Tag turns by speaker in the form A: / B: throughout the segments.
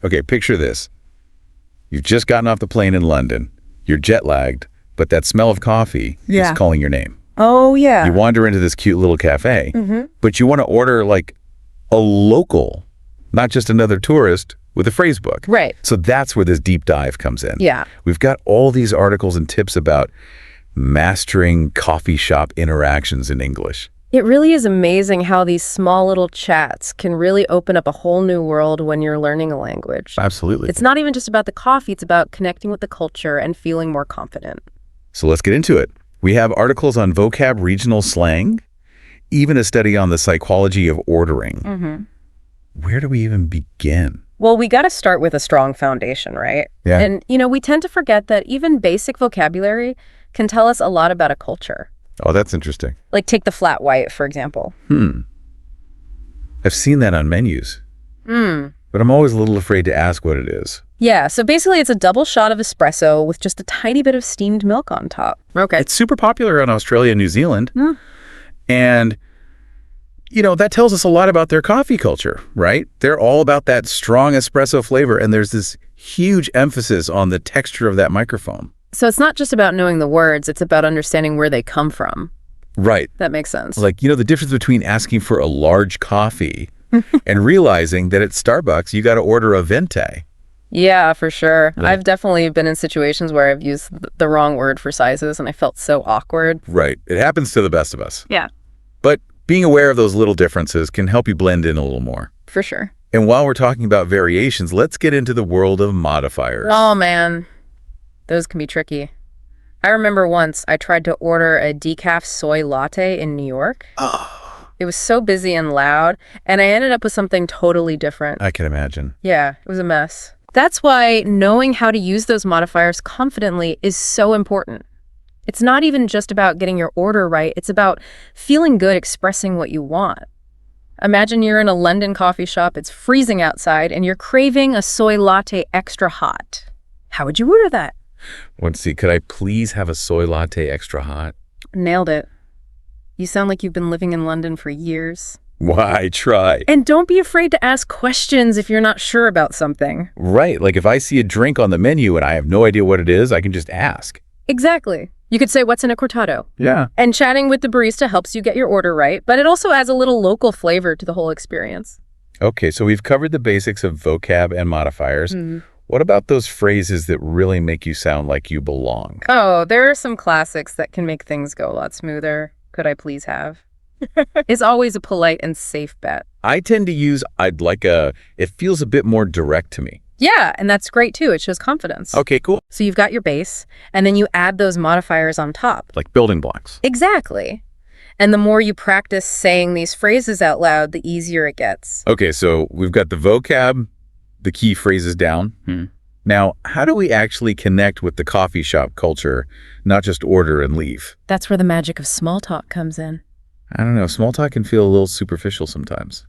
A: Okay, picture this. You've just gotten off the plane in London. You're jet-lagged, but that smell of coffee is calling your name.
B: Oh, yeah.
A: You wander into this cute little cafe, but you want to order like a local, not just another tourist with a phrase book.
B: Right.
A: So that's where this deep dive comes in.
B: Yeah.
A: We've got all these articles and tips about mastering coffee shop interactions in English.
B: It really is amazing how these small little chats can really open up a whole new world when you're learning a language.
A: Absolutely.
B: It's not even just about the coffee, it's about connecting with the culture and feeling more confident.
A: So let's get into it. We have articles on vocab regional slang, even a study on the psychology of ordering. Where do we even begin?
B: Well, we got to start with a strong foundation, right?
A: Yeah.
B: And, we tend to forget that even basic vocabulary can tell us a lot about a culture.
A: Oh, that's interesting.
B: Like take the flat white, for example.
A: I've seen that on menus. But I'm always a little afraid to ask what it is.
B: Yeah, so basically it's a double shot of espresso with just a tiny bit of steamed milk on top. Okay.
A: It's super popular in Australia and New Zealand. And, that tells us a lot about their coffee culture, right? They're all about that strong espresso flavor, and there's this huge emphasis on the texture of that microphone.
B: So it's not just about knowing the words, it's about understanding where they come from.
A: Right.
B: That makes sense.
A: Like, the difference between asking for a large coffee and realizing that at Starbucks, you got to order a venti.
B: Yeah, for sure.
A: Yeah.
B: I've definitely been in situations where I've used the wrong word for sizes and I felt so awkward.
A: Right. It happens to the best of us.
B: Yeah.
A: But being aware of those little differences can help you blend in a little more.
B: For sure.
A: And while we're talking about variations, let's get into the world of modifiers.
B: Oh, man. Those can be tricky. I remember once I tried to order a decaf soy latte in New York. It was so busy and loud, and I ended up with something totally different.
A: I can imagine.
B: Yeah, it was a mess. That's why knowing how to use those modifiers confidently is so important. It's not even just about getting your order right, it's about feeling good expressing what you want. Imagine you're in a London coffee shop, it's freezing outside, and you're craving a soy latte extra hot. How would you order that?
A: Let's see, could I please have a soy latte extra hot?
B: Nailed it. You sound like you've been living in London for years.
A: Why try?
B: And don't be afraid to ask questions if you're not sure about something.
A: Right, like if I see a drink on the menu and I have no idea what it is, I can just ask.
B: Exactly. You could say, what's in a cortado?
A: Yeah.
B: And chatting with the barista helps you get your order right, but it also adds a little local flavor to the whole experience.
A: Okay, so we've covered the basics of vocab and modifiers. What about those phrases that really make you sound like you belong?
B: Oh, there are some classics that can make things go a lot smoother. Could I please have? It's always a polite and safe bet.
A: I tend to use it feels a bit more direct to me.
B: Yeah, and that's great too. It shows confidence.
A: Okay, cool.
B: So you've got your base, and then you add those modifiers on top.
A: Like building blocks.
B: Exactly. And the more you practice saying these phrases out loud, the easier it gets.
A: Okay, so we've got the vocab, the key phrases down. Now, how do we actually connect with the coffee shop culture, not just order and leave?
B: That's where the magic of small talk comes in.
A: I don't know. Small talk can feel a little superficial sometimes.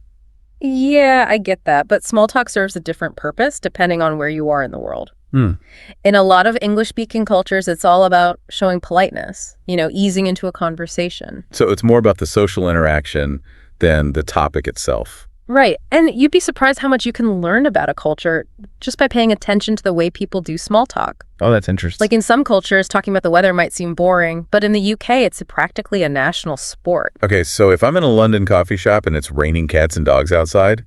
B: Yeah, I get that. But small talk serves a different purpose depending on where you are in the world. In a lot of English-speaking cultures, it's all about showing politeness, easing into a conversation.
A: So it's more about the social interaction than the topic itself.
B: Right. And you'd be surprised how much you can learn about a culture just by paying attention to the way people do small talk.
A: Oh, that's interesting.
B: Like in some cultures, talking about the weather might seem boring, but in the UK, it's practically a national sport.
A: Okay, so if I'm in a London coffee shop and it's raining cats and dogs outside,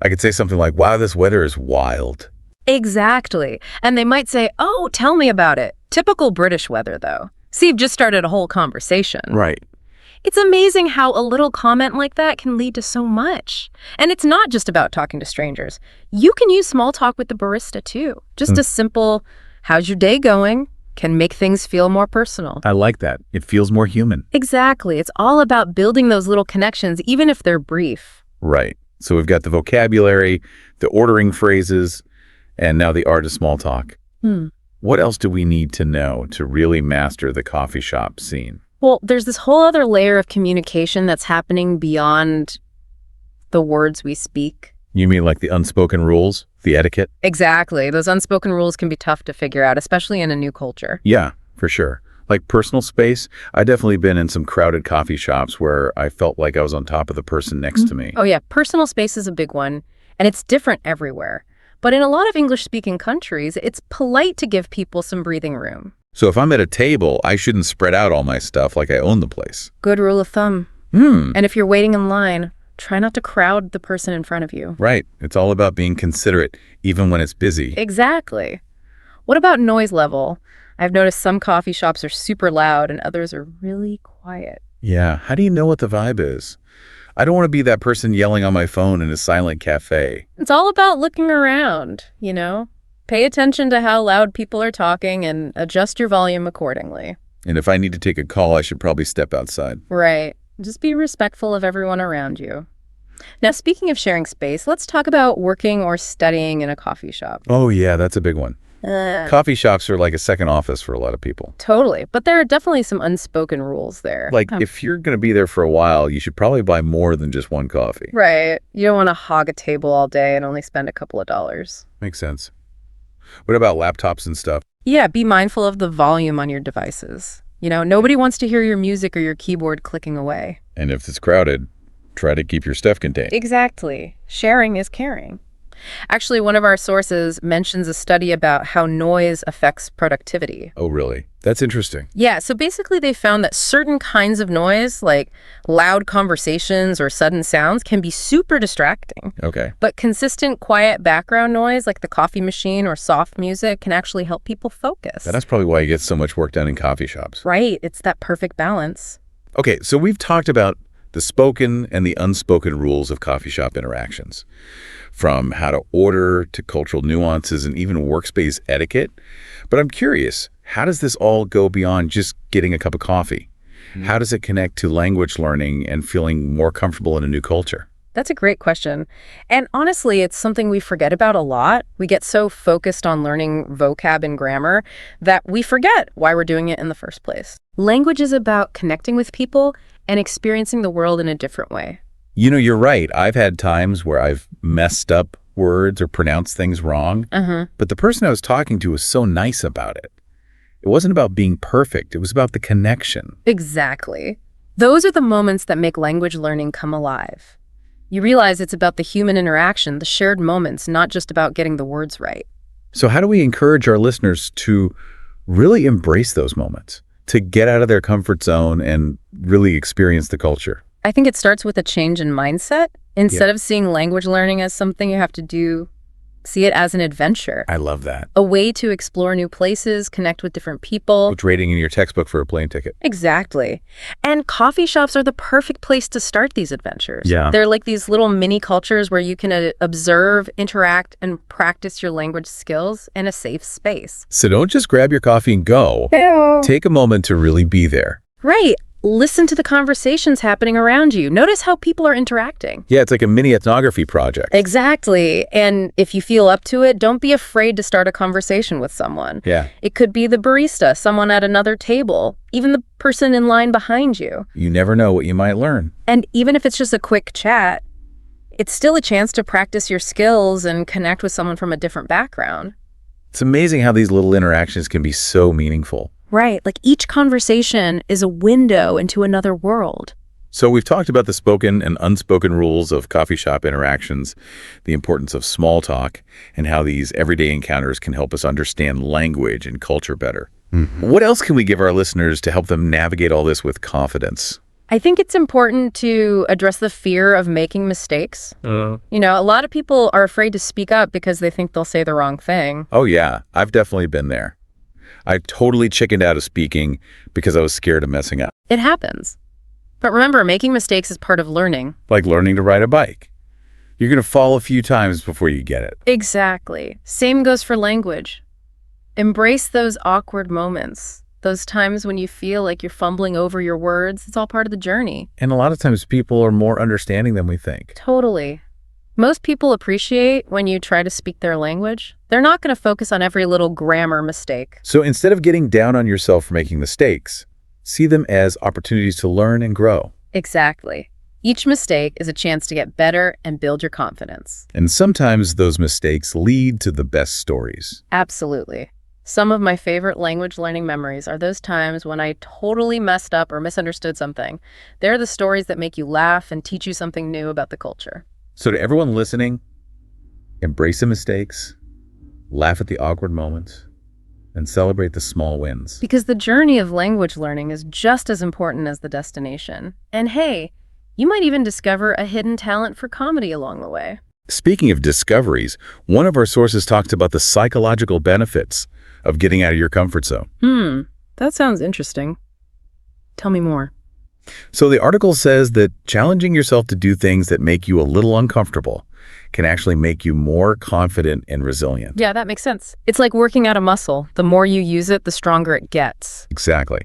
A: I could say something like, wow, this weather is wild.
B: Exactly. And they might say, oh, tell me about it. Typical British weather, though. See, you've just started a whole conversation.
A: Right.
B: It's amazing how a little comment like that can lead to so much. And it's not just about talking to strangers. You can use small talk with the barista, too. Just a simple, how's your day going, can make things feel more personal.
A: I like that. It feels more human.
B: Exactly. It's all about building those little connections, even if they're brief.
A: Right. So we've got the vocabulary, the ordering phrases, and now the art of small talk. What else do we need to know to really master the coffee shop scene?
B: Well, there's this whole other layer of communication that's happening beyond the words we speak.
A: You mean like the unspoken rules, the etiquette?
B: Exactly. Those unspoken rules can be tough to figure out, especially in a new culture.
A: Yeah, for sure. Like personal space, I've definitely been in some crowded coffee shops where I felt like I was on top of the person next to me.
B: Oh, yeah. Personal space is a big one, and it's different everywhere. But in a lot of English-speaking countries, it's polite to give people some breathing room.
A: So if I'm at a table, I shouldn't spread out all my stuff like I own the place.
B: Good rule of thumb. And if you're waiting in line, try not to crowd the person in front of you.
A: Right. It's all about being considerate, even when it's busy.
B: Exactly. What about noise level? I've noticed some coffee shops are super loud and others are really quiet.
A: Yeah. How do you know what the vibe is? I don't want to be that person yelling on my phone in a silent cafe.
B: It's all about looking around, you know? Pay attention to how loud people are talking and adjust your volume accordingly.
A: And if I need to take a call, I should probably step outside.
B: Right. Just be respectful of everyone around you. Now, speaking of sharing space, let's talk about working or studying in a coffee shop.
A: Oh, yeah, that's a big one. Coffee shops are like a second office for a lot of people.
B: Totally. But there are definitely some unspoken rules there.
A: Like, if you're going to be there for a while, you should probably buy more than just one coffee.
B: Right. You don't want to hog a table all day and only spend a couple of dollars.
A: Makes sense. What about laptops and stuff?
B: Yeah, be mindful of the volume on your devices. You know, nobody wants to hear your music or your keyboard clicking away.
A: And if it's crowded, try to keep your stuff contained.
B: Exactly. Sharing is caring. Actually, one of our sources mentions a study about how noise affects productivity.
A: Oh, really? That's interesting.
B: Yeah, so basically they found that certain kinds of noise, like loud conversations or sudden sounds, can be super distracting.
A: Okay.
B: But consistent, quiet background noise, like the coffee machine or soft music, can actually help people focus.
A: That's probably why you get so much work done in coffee shops.
B: Right. It's that perfect balance.
A: Okay, so we've talked about the spoken and the unspoken rules of coffee shop interactions, from how to order to cultural nuances and even workspace etiquette. But I'm curious, how does this all go beyond just getting a cup of coffee? How does it connect to language learning and feeling more comfortable in a new culture?
B: That's a great question. And honestly, it's something we forget about a lot. We get so focused on learning vocab and grammar that we forget why we're doing it in the first place. Language is about connecting with people and experiencing the world in a different way.
A: You know, you're right. I've had times where I've messed up words or pronounced things wrong, but the person I was talking to was so nice about it. It wasn't about being perfect. It was about the connection.
B: Exactly. Those are the moments that make language learning come alive. You realize it's about the human interaction, the shared moments, not just about getting the words right.
A: So how do we encourage our listeners to really embrace those moments, to get out of their comfort zone and really experience the culture?
B: I think it starts with a change in mindset. Instead of seeing language learning as something you have to do, see it as an adventure.
A: I love that.
B: A way to explore new places, connect with different people.
A: It's rating in your textbook for a plane ticket.
B: Exactly. And coffee shops are the perfect place to start these adventures.
A: Yeah.
B: They're like these little mini cultures where you can observe, interact, and practice your language skills in a safe space.
A: So don't just grab your coffee and go. Take a moment to really be there.
B: Right. Listen to the conversations happening around you. Notice how people are interacting.
A: Yeah, it's like a mini ethnography project.
B: Exactly. And if you feel up to it, don't be afraid to start a conversation with someone.
A: Yeah.
B: It could be the barista, someone at another table, even the person in line behind you.
A: You never know what you might learn.
B: And even if it's just a quick chat, it's still a chance to practice your skills and connect with someone from a different background.
A: It's amazing how these little interactions can be so meaningful.
B: Right. Like each conversation is a window into another world.
A: So we've talked about the spoken and unspoken rules of coffee shop interactions, the importance of small talk, and how these everyday encounters can help us understand language and culture better. What else can we give our listeners to help them navigate all this with confidence?
B: I think it's important to address the fear of making mistakes. You know, a lot of people are afraid to speak up because they think they'll say the wrong thing.
A: Oh yeah, I've definitely been there. I totally chickened out of speaking because I was scared of messing up.
B: It happens. But remember, making mistakes is part of learning.
A: Like learning to ride a bike. You're going to fall a few times before you get it.
B: Exactly. Same goes for language. Embrace those awkward moments. Those times when you feel like you're fumbling over your words. It's all part of the journey.
A: And a lot of times people are more understanding than we think.
B: Totally. Most people appreciate when you try to speak their language. They're not going to focus on every little grammar mistake.
A: So instead of getting down on yourself for making mistakes, see them as opportunities to learn and grow.
B: Exactly. Each mistake is a chance to get better and build your confidence.
A: And sometimes those mistakes lead to the best stories.
B: Absolutely. Some of my favorite language learning memories are those times when I totally messed up or misunderstood something. They're the stories that make you laugh and teach you something new about the culture.
A: So to everyone listening, Embrace the mistakes, laugh at the awkward moments, and celebrate the small wins.
B: Because the journey of language learning is just as important as the destination. And hey, you might even discover a hidden talent for comedy along the way.
A: Speaking of discoveries, one of our sources talks about the psychological benefits of getting out of your comfort zone.
B: That sounds interesting. Tell me more.
A: So the article says that challenging yourself to do things that make you a little uncomfortable can actually make you more confident and resilient.
B: Yeah, that makes sense. It's like working out a muscle. The more you use it, the stronger it gets.
A: Exactly.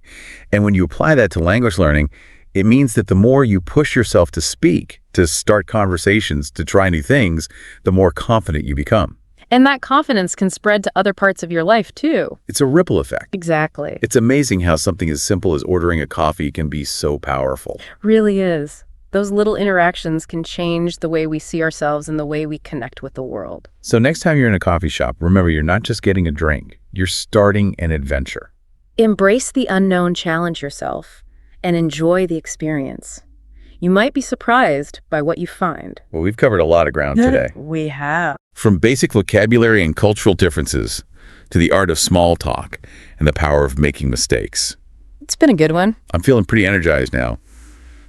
A: And when you apply that to language learning, it means that the more you push yourself to speak, to start conversations, to try new things, the more confident you become.
B: And that confidence can spread to other parts of your life, too.
A: It's a ripple effect.
B: Exactly.
A: It's amazing how something as simple as ordering a coffee can be so powerful.
B: Really is. Those little interactions can change the way we see ourselves and the way we connect with the world.
A: So next time you're in a coffee shop, remember you're not just getting a drink, you're starting an adventure.
B: Embrace the unknown, challenge yourself, and enjoy the experience. You might be surprised by what you find.
A: Well, we've covered a lot of ground today.
B: We have.
A: From basic vocabulary and cultural differences to the art of small talk and the power of making mistakes.
B: It's been a good one.
A: I'm feeling pretty energized now,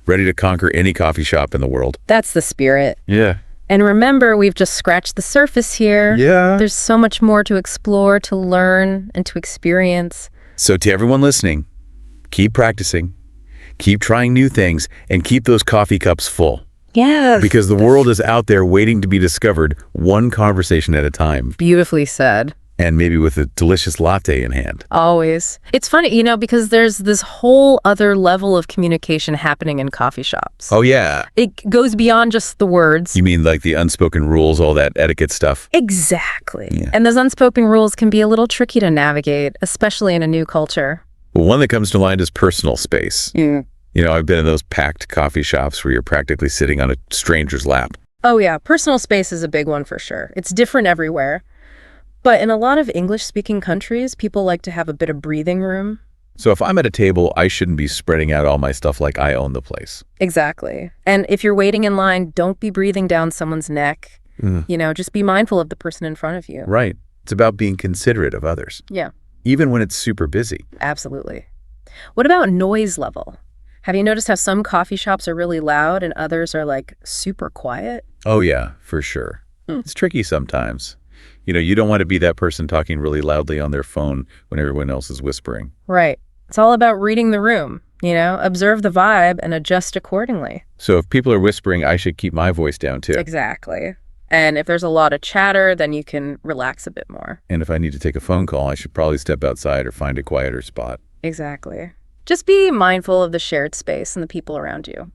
A: ready to conquer any coffee shop in the world.
B: That's the spirit.
A: Yeah.
B: And remember, we've just scratched the surface here.
A: Yeah.
B: There's so much more to explore, to learn, and to experience.
A: So to everyone listening, keep practicing, keep trying new things, and keep those coffee cups full.
B: Yes.
A: Because the world is out there waiting to be discovered, one conversation at a time.
B: Beautifully said.
A: And maybe with a delicious latte in hand.
B: Always. It's funny, because there's this whole other level of communication happening in coffee shops.
A: Oh, yeah.
B: It goes beyond just the words.
A: You mean like the unspoken rules, all that etiquette stuff?
B: Exactly.
A: Yeah.
B: And those unspoken rules can be a little tricky to navigate, especially in a new culture.
A: Well, one that comes to mind is personal space.
B: Yeah.
A: I've been in those packed coffee shops where you're practically sitting on a stranger's lap.
B: Oh, yeah. Personal space is a big one for sure. It's different everywhere. But in a lot of English-speaking countries, people like to have a bit of breathing room.
A: So if I'm at a table, I shouldn't be spreading out all my stuff like I own the place.
B: Exactly. And if you're waiting in line, don't be breathing down someone's neck. Just be mindful of the person in front of you.
A: Right. It's about being considerate of others.
B: Yeah.
A: Even when it's super busy.
B: Absolutely. What about noise level? Have you noticed how some coffee shops are really loud and others are like super quiet?
A: Oh, yeah, for sure. It's tricky sometimes. You don't want to be that person talking really loudly on their phone when everyone else is whispering.
B: Right. It's all about reading the room, observe the vibe and adjust accordingly.
A: So if people are whispering, I should keep my voice down too.
B: Exactly. And if there's a lot of chatter, then you can relax a bit more.
A: And if I need to take a phone call, I should probably step outside or find a quieter spot.
B: Exactly. Just be mindful of the shared space and the people around you.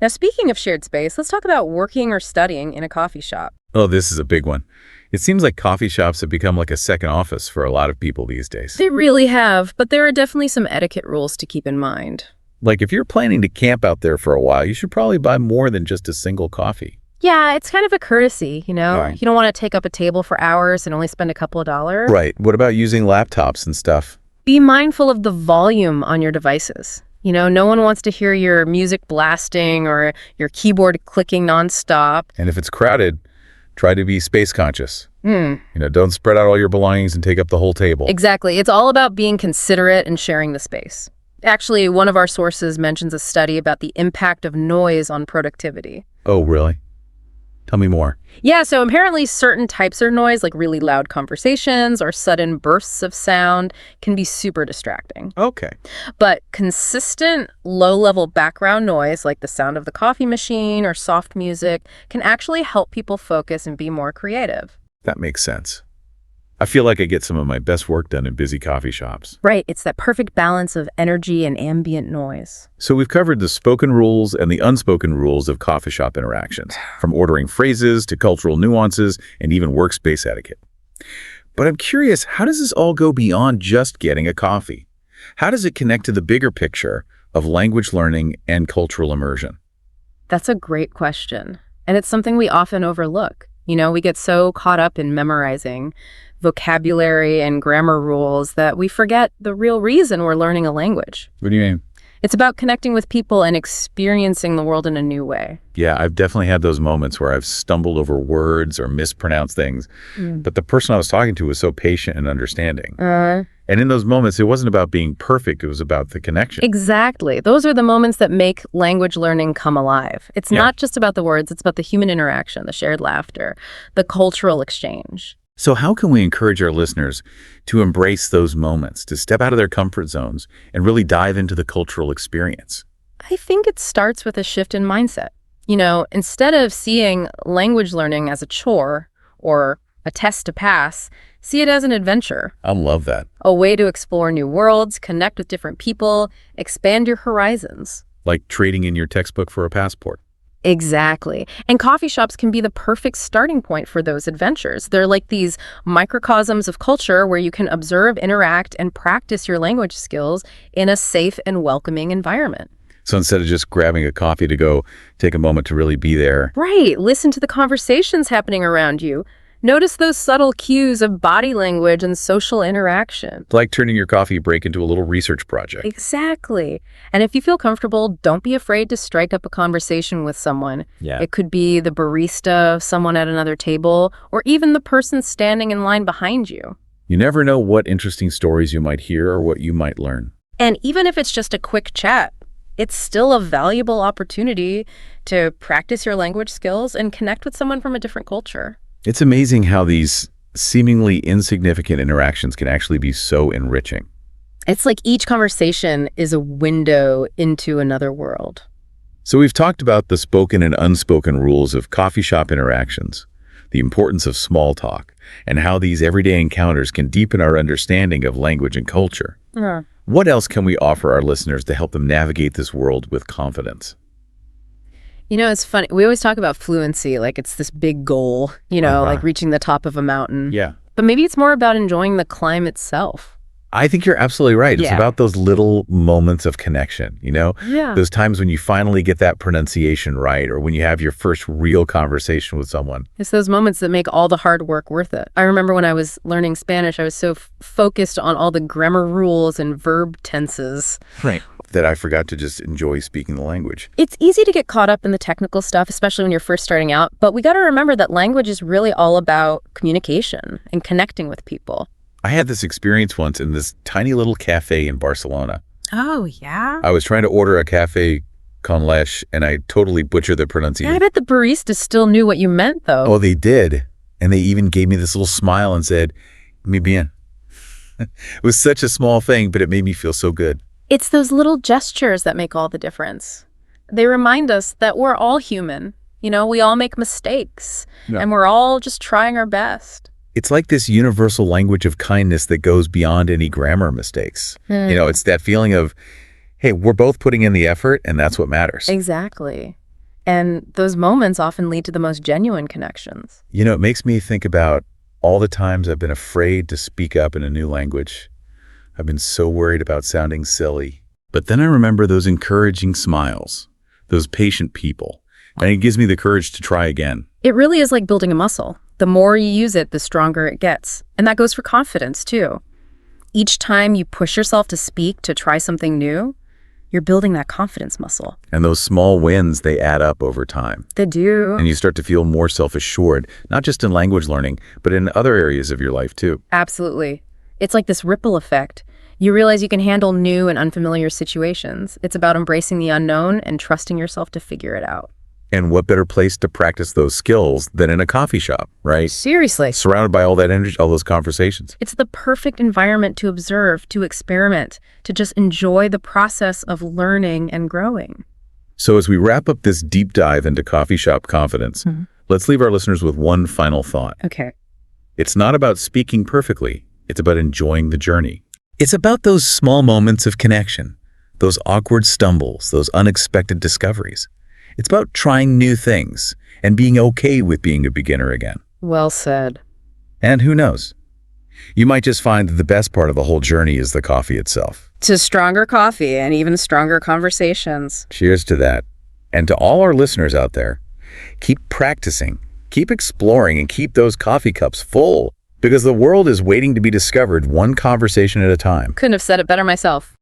B: Now, speaking of shared space, let's talk about working or studying in a coffee shop.
A: Oh, this is a big one. It seems like coffee shops have become like a second office for a lot of people these days.
B: They really have, but there are definitely some etiquette rules to keep in mind.
A: Like if you're planning to camp out there for a while, you should probably buy more than just a single coffee.
B: Yeah, it's kind of a courtesy,
A: Right.
B: You don't want to take up a table for hours and only spend a couple of dollars.
A: Right. What about using laptops and stuff?
B: Be mindful of the volume on your devices. No one wants to hear your music blasting or your keyboard clicking nonstop.
A: And if it's crowded, try to be space conscious. Don't spread out all your belongings and take up the whole table.
B: Exactly. It's all about being considerate and sharing the space. Actually, one of our sources mentions a study about the impact of noise on productivity.
A: Oh, really? Tell me more.
B: Yeah, so apparently certain types of noise, like really loud conversations or sudden bursts of sound, can be super distracting.
A: Okay.
B: But consistent low-level background noise, like the sound of the coffee machine or soft music, can actually help people focus and be more creative.
A: That makes sense. I feel like I get some of my best work done in busy coffee shops.
B: Right, it's that perfect balance of energy and ambient noise.
A: So we've covered the spoken rules and the unspoken rules of coffee shop interactions, from ordering phrases to cultural nuances and even workspace etiquette. But I'm curious, how does this all go beyond just getting a coffee? How does it connect to the bigger picture of language learning and cultural immersion?
B: That's a great question. And it's something we often overlook. We get so caught up in memorizing vocabulary and grammar rules that we forget the real reason we're learning a language.
A: What do you mean?
B: It's about connecting with people and experiencing the world in a new way.
A: Yeah, I've definitely had those moments where I've stumbled over words or mispronounced things, but the person I was talking to was so patient and understanding. And in those moments, it wasn't about being perfect, it was about the connection.
B: Exactly. Those are the moments that make language learning come alive. It's not just about the words, it's about the human interaction, the shared laughter, the cultural exchange.
A: So how can we encourage our listeners to embrace those moments, to step out of their comfort zones and really dive into the cultural experience?
B: I think it starts with a shift in mindset. Instead of seeing language learning as a chore or a test to pass, see it as an adventure.
A: I love that.
B: A way to explore new worlds, connect with different people, expand your horizons.
A: Like trading in your textbook for a passport.
B: Exactly. And coffee shops can be the perfect starting point for those adventures. They're like these microcosms of culture where you can observe, interact, and practice your language skills in a safe and welcoming environment.
A: So instead of just grabbing a coffee to go take a moment to really be there.
B: Right. Listen to the conversations happening around you. Notice those subtle cues of body language and social interaction.
A: It's like turning your coffee break into a little research project.
B: Exactly. And if you feel comfortable, don't be afraid to strike up a conversation with someone.
A: Yeah.
B: It could be the barista, someone at another table, or even the person standing in line behind you.
A: You never know what interesting stories you might hear or what you might learn.
B: And even if it's just a quick chat, it's still a valuable opportunity to practice your language skills and connect with someone from a different culture.
A: It's amazing how these seemingly insignificant interactions can actually be so enriching.
B: It's like each conversation is a window into another world.
A: So we've talked about the spoken and unspoken rules of coffee shop interactions, the importance of small talk, and how these everyday encounters can deepen our understanding of language and culture. What else can we offer our listeners to help them navigate this world with confidence?
B: It's funny. We always talk about fluency, like it's this big goal, like reaching the top of a mountain.
A: Yeah.
B: But maybe it's more about enjoying the climb itself.
A: I think you're absolutely right. It's
B: Yeah.
A: about those little moments of connection,
B: Yeah.
A: Those times when you finally get that pronunciation right, or when you have your first real conversation with someone.
B: It's those moments that make all the hard work worth it. I remember when I was learning Spanish, I was so focused on all the grammar rules and verb tenses.
A: Right. That I forgot to just enjoy speaking the language.
B: It's easy to get caught up in the technical stuff, especially when you're first starting out, but we got to remember that language is really all about communication and connecting with people.
A: I had this experience once in this tiny little cafe in Barcelona.
B: Oh, yeah?
A: I was trying to order a café con leche, and I totally butchered the pronunciation.
B: I bet the barista still knew what you meant, though.
A: Oh, they did. And they even gave me this little smile and said, "Muy bien." It was such a small thing, but it made me feel so good.
B: It's those little gestures that make all the difference. They remind us that we're all human. We all make mistakes, and we're all just trying our best.
A: It's like this universal language of kindness that goes beyond any grammar mistakes. It's that feeling of, hey, we're both putting in the effort, and that's what matters.
B: Exactly. And those moments often lead to the most genuine connections.
A: It makes me think about all the times I've been afraid to speak up in a new language. I've been so worried about sounding silly. But then I remember those encouraging smiles, those patient people, and it gives me the courage to try again.
B: It really is like building a muscle. The more you use it, the stronger it gets. And that goes for confidence, too. Each time you push yourself to speak, to try something new, you're building that confidence muscle.
A: And those small wins, they add up over time.
B: They do.
A: And you start to feel more self-assured, not just in language learning, but in other areas of your life, too.
B: Absolutely. It's like this ripple effect. You realize you can handle new and unfamiliar situations. It's about embracing the unknown and trusting yourself to figure it out.
A: And what better place to practice those skills than in a coffee shop, right?
B: Seriously.
A: Surrounded by all that energy, all those conversations.
B: It's the perfect environment to observe, to experiment, to just enjoy the process of learning and growing.
A: So as we wrap up this deep dive into coffee shop confidence, let's leave our listeners with one final thought.
B: Okay.
A: It's not about speaking perfectly. It's about enjoying the journey. It's about those small moments of connection, those awkward stumbles, those unexpected discoveries. It's about trying new things and being okay with being a beginner again.
B: Well said.
A: And who knows? You might just find that the best part of the whole journey is the coffee itself.
B: To stronger coffee and even stronger conversations.
A: Cheers to that. And to all our listeners out there, keep practicing, keep exploring, and keep those coffee cups full, because the world is waiting to be discovered one conversation at a time.
B: Couldn't have said it better myself.